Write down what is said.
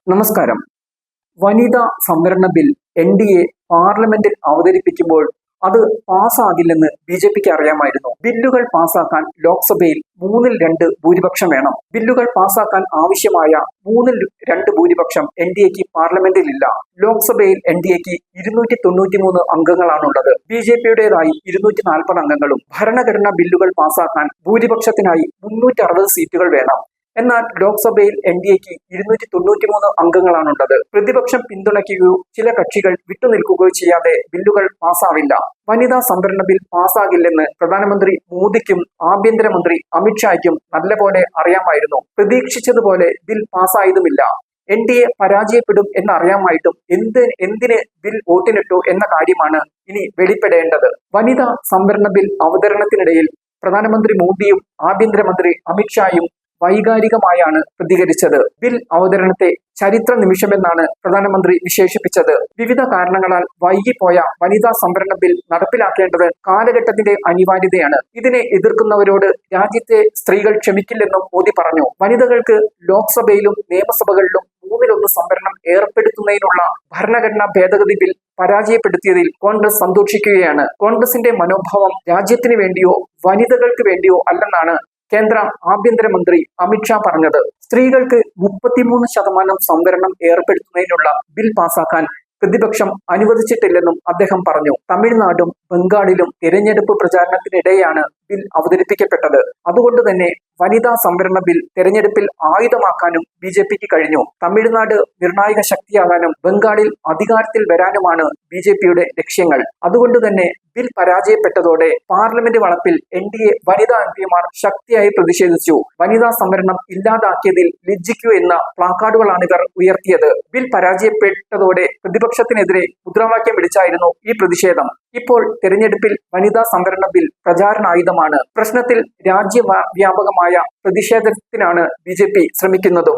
നമസ്കാരം. വനിതാ സംവരണ ബിൽ എൻ.ഡി.എ പാർലമെന്റിൽ അവതരിപ്പിക്കുമ്പോൾ അത് പാസ്സാകില്ലെന്ന് ബി.ജെ.പിക്ക് അറിയാമായിരുന്നു. ബില്ലുകൾ പാസ്സാക്കാൻ ലോക്സഭയിൽ 2/3 ഭൂരിപക്ഷം വേണം. ബില്ലുകൾ പാസ്സാക്കാൻ ആവശ്യമായ 2/3 ഭൂരിപക്ഷം എൻ.ഡി.എക്ക് പാർലമെന്റിലില്ല. ലോക്സഭയിൽ എൻ.ഡി.എക്ക് 293 അംഗങ്ങളാണുള്ളത്. ബി.ജെ.പിയുടേതായി 240 അംഗങ്ങളും. ഭരണഘടനാ ബില്ലുകൾ പാസ്സാക്കാൻ ഭൂരിപക്ഷത്തിനായി 360 സീറ്റുകൾ വേണം. എന്നാൽ ലോക്സഭയിൽ എൻ.ഡി.എക്ക് 293 അംഗങ്ങളാണുള്ളത്. പ്രതിപക്ഷം പിന്തുണയ്ക്കുകയോ ചില കക്ഷികൾ വിട്ടുനിൽക്കുകയോ ചെയ്യാതെ ബില്ലുകൾ പാസ്സാവില്ല. വനിതാ സംവരണ ബിൽ പാസ്സാകില്ലെന്ന് പ്രധാനമന്ത്രി മോദിക്കും ആഭ്യന്തരമന്ത്രി അമിത്ഷായ്ക്കും നല്ലപോലെ അറിയാമായിരുന്നു. പ്രതീക്ഷിച്ചതുപോലെ ബിൽ പാസ്സായതുമില്ല. എൻ.ഡി.എ പരാജയപ്പെടും എന്നറിയാമായിട്ടും എന്തിന് ബിൽ വോട്ടിനിട്ടു എന്ന കാര്യമാണ് ഇനി വെളിപ്പെടേണ്ടത്. വനിതാ സംവരണ ബിൽ അവതരണത്തിനിടയിൽ പ്രധാനമന്ത്രി മോദിയും ആഭ്യന്തരമന്ത്രി അമിത്ഷായും വൈകാരികമായാണ് പ്രതികരിച്ചത്. ബിൽ അവതരണത്തെ ചരിത്ര നിമിഷമെന്നാണ് പ്രധാനമന്ത്രി വിശേഷിപ്പിച്ചത്. വിവിധ കാരണങ്ങളാൽ വൈകിപ്പോയ വനിതാ സംവരണ ബിൽ നടപ്പിലാക്കേണ്ടത് കാലഘട്ടത്തിന്റെ അനിവാര്യതയാണ്. ഇതിനെ എതിർക്കുന്നവരോട് രാജ്യത്തെ സ്ത്രീകൾ ക്ഷമിക്കില്ലെന്നും മോദി പറഞ്ഞു. വനിതകൾക്ക് ലോക്സഭയിലും നിയമസഭകളിലും 1/3 സംവരണം ഏർപ്പെടുത്തുന്നതിനുള്ള ഭരണഘടനാ ഭേദഗതി ബിൽ പരാജയപ്പെടുത്തിയതിൽ കോൺഗ്രസ് സന്തോഷിക്കുകയാണ്. കോൺഗ്രസിന്റെ മനോഭാവം രാജ്യത്തിന് വേണ്ടിയോ വനിതകൾക്ക് വേണ്ടിയോ അല്ലെന്നാണ് കേന്ദ്ര ആഭ്യന്തരമന്ത്രി അമിത്ഷാ പറഞ്ഞത്. സ്ത്രീകൾക്ക് 33% സംവരണം ഏർപ്പെടുത്തുന്നതിനുള്ള ബിൽ പാസാക്കാൻ പ്രതിപക്ഷം അനുവദിച്ചിട്ടില്ലെന്നും അദ്ദേഹം പറഞ്ഞു. തമിഴ്നാടും ബംഗാളിലും തിരഞ്ഞെടുപ്പ് പ്രചാരണത്തിനിടെയാണ് ബിൽ അവതരിപ്പിക്കപ്പെട്ടത്. അതുകൊണ്ട് തന്നെ വനിതാ സംവരണ ബിൽ തെരഞ്ഞെടുപ്പിൽ ആയുധമാക്കാനും ബി.ജെ.പിക്ക് കഴിഞ്ഞു. തമിഴ്നാട് നിർണായക ശക്തിയാകാനും ബംഗാളിൽ അധികാരത്തിൽ വരാനുമാണ് ബി.ജെ.പിയുടെ ലക്ഷ്യങ്ങൾ. അതുകൊണ്ട് തന്നെ ബിൽ പരാജയപ്പെട്ടതോടെ പാർലമെന്റ് വളപ്പിൽ എൻ.ഡി.എ വനിതാ എം.പിമാർ ശക്തിയായി പ്രതിഷേധിച്ചു. വനിതാ സംവരണം ഇല്ലാതാക്കിയതിൽ ലജ്ജിക്കൂ എന്ന പ്ലാക്കാർഡുകളാണ് ഇവർ ഉയർത്തിയത്. ബിൽ പരാജയപ്പെട്ടതോടെ പ്രതിപക്ഷത്തിനെതിരെ മുദ്രാവാക്യം വിളിച്ചായിരുന്നു ഈ പ്രതിഷേധം. ഇപ്പോൾ തെരഞ്ഞെടുപ്പിൽ വനിതാ സംവരണ ബിൽ പ്രചാരണായുധമാണ്. പ്രശ്നത്തിൽ രാജ്യവ്യാപകമായ പ്രതിഷേധത്തിനാണ് ബി.ജെ.പി ശ്രമിക്കുന്നതും.